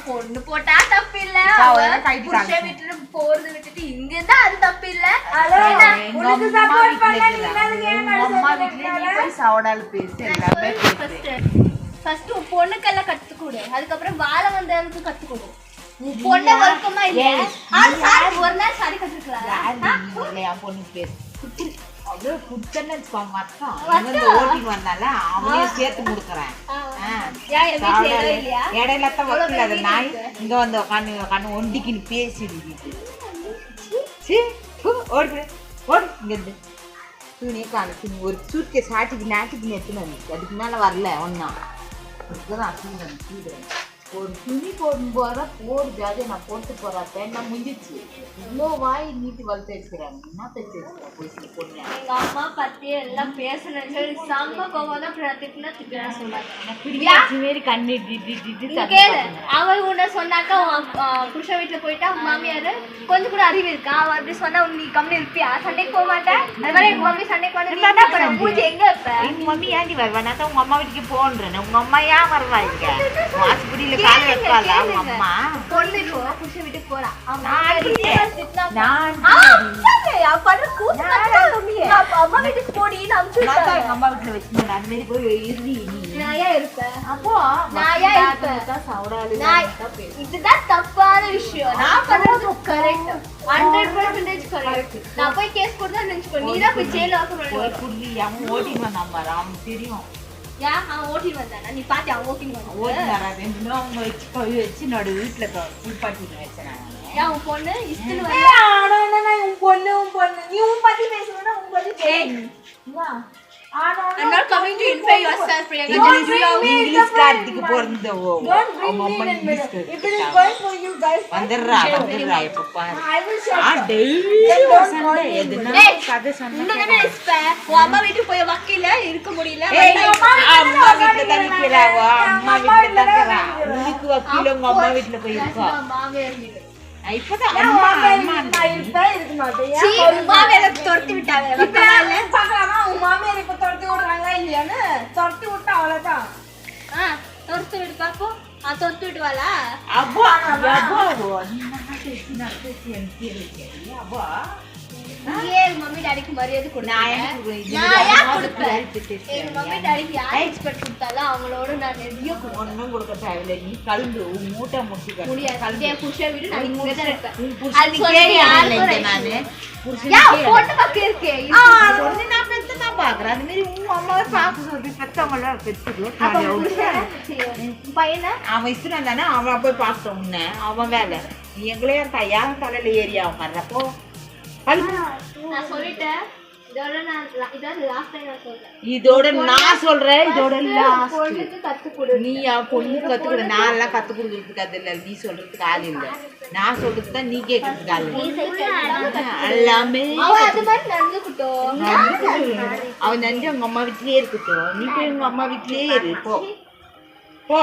பொண்ணு போட்டா தப்பு இல்ல, புருஷன் வீட்டுல போறது விட்டுட்டு இங்க இருந்தா அது தப்பு இல்ல. ஃபர்ஸ்ட் பொண்ணுக்கெல்லாம் கத்துக்கொடு, அதுக்கப்புறம் வாழ வந்தவங்களுக்கு கத்துக்கொடு. பொண்ணு வழக்கமா இல்ல ஒரு நாள் சாரி கத்துக்கலாம். பொண்ணு பேசு சேர்த்து கொடுக்குறேன். இடையில தான் வக்கீல் அது நாய் இங்க வந்து கண்ணு ஒண்டிக்கின்னு பேசிடுது. ஓடு ஓடு இங்கிருந்து துணியை காணு. ஒரு சூட்கே சாட்டிக்கு நாட்டிக்கு எடுத்துன்னு வந்து அதுக்கு மேல வரல ஒன்னா ஒரு துணி போடும் போற போடு ஜாதியை நான் போட்டு போறேன் நான் முடிஞ்சிச்சு. இவ்வளோ வாய் நீட்டி வளர்த்து வச்சுக்கிறாங்க. என்ன தைச்சு வச்சுக்கிறேன் போய் சொல்லி பொண்ணு. எங்க அம்மா பத்தி எல்லாம் பேசணும்னு சொல்லி செம்ம கோவம் தான் திட்டினா சொன்னாங்க. கண்ணு அவன் உன்ன சொன்னாக்கா புருஷன் வீட்டுல போயிட்டா மாமியாரு கொஞ்சம் கூட அறிவு இருக்கா? அவன் அப்படி சொன்னா நீ கம்மி இருப்பியா? சண்டைக்கு போக மாட்டேன். அதனால எங்க மம்மி சண்டைக்கு வந்து பூஜை எங்க இருப்ப? எங்க மம்மி ஏண்டி வருவா? நான் தான் உங்க அம்மா வீட்டுக்கு போன்றேன். உங்க அம்மா ஏன் வருவா? இங்க வாசப்படியில கால வைப்பாளா உங்க அம்மா? பொண்ணு இப்போ புருஷன் வீட்டுக்கு போறா. அம்மா வீட்டுக்கு போடி எங்க அம்மா வீட்டுல வச்சிருந்தேன். அது மாதிரி போய் இறுதி நாயா இருப்பேன். அப்போ நாயா இருப்பேன். இதுதான் தப்பான விஷயம். நான் பண்றது கரெக்ட், 100% கரெக்ட். நான் போய் கேஸ் கொடுத்தா நினைச்சுக்கோ, நீ தான் போய் ஜெயில அவன் ஓட்டிட்டு வந்தான் பாரு. அவன் தெரியும். ஏன் அவன் ஓட்டிட்டு வந்தானா? நீ பாத்தி அவன் ஓட்டிட்டு வந்தான். அவங்க வச்சு நடு வீட்டுல குளிப்பாட்டிட்டு வச்சாங்க. உன் பொண்ணு இஸ்திரி பொண்ணு நீ உன் பத்தி பேசணும்னா உன் பத்தி I'm not coming to infer yourself, Priyanka. English கார்த்திக்கு பொறந்தவோ. அம்மா English. If it is going for you guys, வந்தறா இப்ப பாரு. I will shut சண்டை எதுனா கதை சொன்னா. இன்னொன்னு இஸ்ப உன் அம்மா வீட்டுக்கு போய் வக்கீல இருக்க முடியல. அம்மா வீட்டுல தான் நிக்கிறாவோ. அம்மா வீட்டுல தான் இருக்கறா. உனக்கு வக்கீல உங்க அம்மா வீட்டுல போய் இருக்கா. மாமியார் வீடு இப்பதான் அம்மா இருக்க மாட்டேன். சீ மாமியார துரத்தி விட்டாங்க. வக்கீல பார்க்கலாமா உன் மாமியார் இப்ப துரத்தி விடுறாங்களா இல்லையான்னு? துரத்தி விட்டா அவ்வளவுதான். துரத்தி விட்டு பாப்போம். துரத்தி விட்டுவாளா? அப்பா அப்பா மம்மி டாடிக்கு மரியாதை கொடுப்பேன். எங்க மம்மி டாடிக்கு யார் எக்ஸ்பெக்ட் கொடுத்தாலும் அவங்களோட நான் நிறைய ஒன்னும் கொடுக்க தேவையில்லை. நீ கலந்து மூட்டை முடிச்சு முடியாது. புருஷன் வீடு நான் இங்க தான் இருப்பேன். பொண்ணு பக்கம் இருக்கே நான் பெத்துதான் பாக்குறேன். அது மாதிரி உங்க அம்மாவை பார்க்க சொல்லி பெத்தவங்கள பெத்துக்கு பையனை அவன் இஸ்திரம் தானே. அவன் போய் பார்க்கட்டும். உன்ன அவன் வேலை எங்களே யாரும் தலையில ஏறி அவன் வர்றப்போ நான் சொல்லிட்டேன். இதோட நான் சொல்றேன். இதோட பொண்ணுக்கு கத்துக்கொடு. நீ பொண்ணுக்கு கத்துக்கொடு. நான் எல்லாம் கத்து கொடுக்கறதுக்கு அது இல்ல. நீ சொல்றதுக்கு ஆள் இல்ல. நான் சொல்றதுக்கு தான் நீ கேட்கறதுக்கு ஆள் எல்லாமே. அவன் நன்றி உங்க அம்மா வீட்லயே இருக்கட்டும். நீ போய் உங்க அம்மா வீட்லயே இரு. போ.